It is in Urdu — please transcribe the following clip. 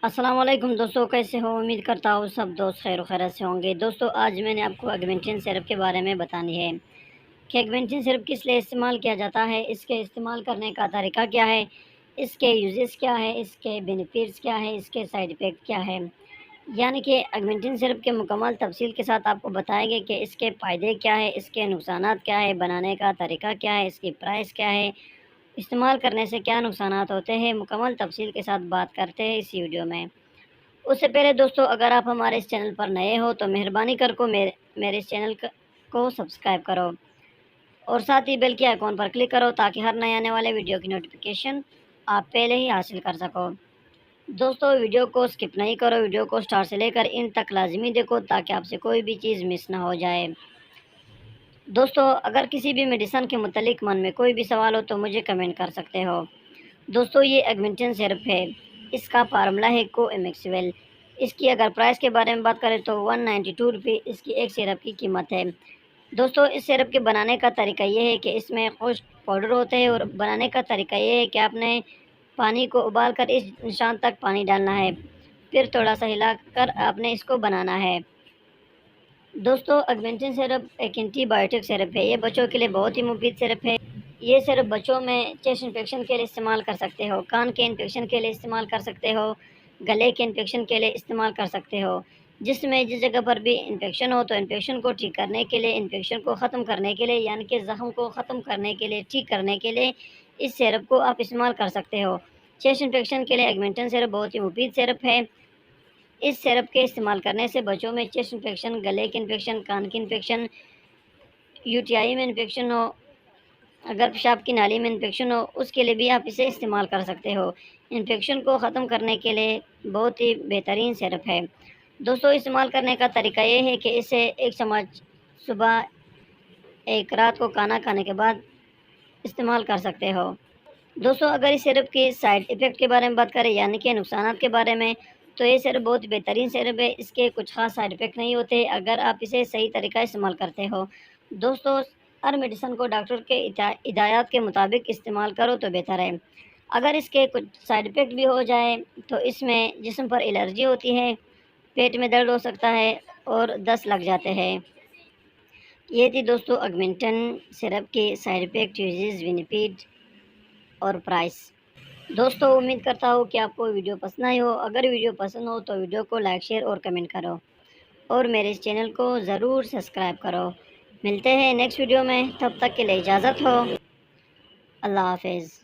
السلام علیکم دوستوں، کیسے ہو؟ امید کرتا ہوں سب دوست خیر و خیرت سے ہوں گے۔ دوستوں، آج میں نے آپ کو ایگمنٹن سرپ کے بارے میں بتانی ہے کہ ایگمنٹن سرپ کس لیے استعمال کیا جاتا ہے، اس کے استعمال کرنے کا طریقہ کیا ہے، اس کے یوزز کیا ہے، اس کے بینیفٹس کیا ہے، اس کے سائیڈ افیکٹ کیا ہے۔ یعنی کہ ایگمنٹن سرپ کے مکمل تفصیل کے ساتھ آپ کو بتائیں گے کہ اس کے فائدے کیا ہے، اس کے نقصانات کیا ہے، بنانے کا طریقہ کیا ہے، اس کی پرائس کیا ہے، استعمال کرنے سے کیا نقصانات ہوتے ہیں۔ مکمل تفصیل کے ساتھ بات کرتے ہیں اس ویڈیو میں۔ اس سے پہلے دوستو، اگر آپ ہمارے اس چینل پر نئے ہو تو مہربانی کر کو میرے اس چینل کو سبسکرائب کرو اور ساتھ ہی بیل کے آئیکن پر کلک کرو تاکہ ہر نئے آنے والے ویڈیو کی نوٹیفیکیشن آپ پہلے ہی حاصل کر سکو۔ دوستو، ویڈیو کو سکپ نہیں کرو، ویڈیو کو سٹارٹ سے لے کر ان تک لازمی دیکھو تاکہ آپ سے کوئی بھی چیز مس نہ ہو جائے۔ دوستو، اگر کسی بھی میڈیسن کے متعلق من میں کوئی بھی سوال ہو تو مجھے کمنٹ کر سکتے ہو۔ دوستو، یہ ایگمنٹن سرپ ہے، اس کا فارمولا ہے کو ایمیکسول۔ اس کی اگر پرائس کے بارے میں بات کریں تو 192 روپے اس کی ایک سرپ کی قیمت ہے۔ دوستو، اس سرپ کے بنانے کا طریقہ یہ ہے کہ اس میں خشک پاؤڈر ہوتے ہیں، اور بنانے کا طریقہ یہ ہے کہ آپ نے پانی کو ابال کر اس نشان تک پانی ڈالنا ہے، پھر تھوڑا سا ہلا کر آپ نے اس کو بنانا ہے۔ دوستو، ایگمنٹن سرپ ایک اینٹی بائیوٹک سرپ ہے، یہ بچوں کے لیے بہت ہی مفید سرپ ہے۔ یہ صرف بچوں میں چیسٹ انفیکشن کے لیے استعمال کر سکتے ہو، کان کے انفیکشن کے لیے استعمال کر سکتے ہو، گلے کے انفیکشن کے لیے استعمال کر سکتے ہو۔ جس میں جس جگہ پر بھی انفیکشن ہو تو انفیکشن کو ٹھیک کرنے کے لیے، انفیکشن کو ختم کرنے کے لیے، یعنی کہ زخم کو ختم کرنے کے لیے، ٹھیک کرنے کے لیے اس سرپ کو آپ استعمال کر سکتے ہو۔ چیسٹ انفیکشن کے لیے ایگمنٹن سرپ بہت ہی مفید سرپ ہے۔ اس سرپ کے استعمال کرنے سے بچوں میں چیسٹ انفیکشن، گلے کے انفیکشن، کان کی انفیکشن، UTI میں انفیکشن ہو، اگر پیشاب کی نالی میں انفیکشن ہو، اس کے لیے بھی آپ اسے استعمال کر سکتے ہو۔ انفیکشن کو ختم کرنے کے لیے بہت ہی بہترین سرپ ہے۔ دوستو، استعمال کرنے کا طریقہ یہ ہے کہ اسے ایک چمچ صبح، ایک رات کو کھانا کھانے کے بعد استعمال کر سکتے ہو۔ دوستو، اگر اس سرپ کی سائیڈ ایفیکٹ کے بارے میں بات کریں، یعنی کہ نقصانات کے بارے میں، تو یہ سرپ بہت بہترین سرپ ہے، اس کے کچھ خاص سائیڈ ایفیکٹ نہیں ہوتے اگر آپ اسے صحیح طریقہ استعمال کرتے ہو۔ دوستو، ہر میڈیسن کو ڈاکٹر کے ہدایات کے مطابق استعمال کرو تو بہتر ہے۔ اگر اس کے کچھ سائیڈ ایفیکٹ بھی ہو جائے تو اس میں جسم پر الرجی ہوتی ہے، پیٹ میں درد ہو سکتا ہے اور دست لگ جاتے ہیں۔ یہ تھی دوستو ایگمنٹن سرپ کے سائیڈ ایفیکٹ، یوزز، بینیفٹ اور پرائس۔ دوستو، امید کرتا ہوں کہ آپ کو ویڈیو پسند آئی ہو۔ اگر ویڈیو پسند ہو تو ویڈیو کو لائک، شیئر اور کمنٹ کرو، اور میرے اس چینل کو ضرور سبسکرائب کرو۔ ملتے ہیں نیکسٹ ویڈیو میں، تب تک کے لیے اجازت ہو۔ اللہ حافظ۔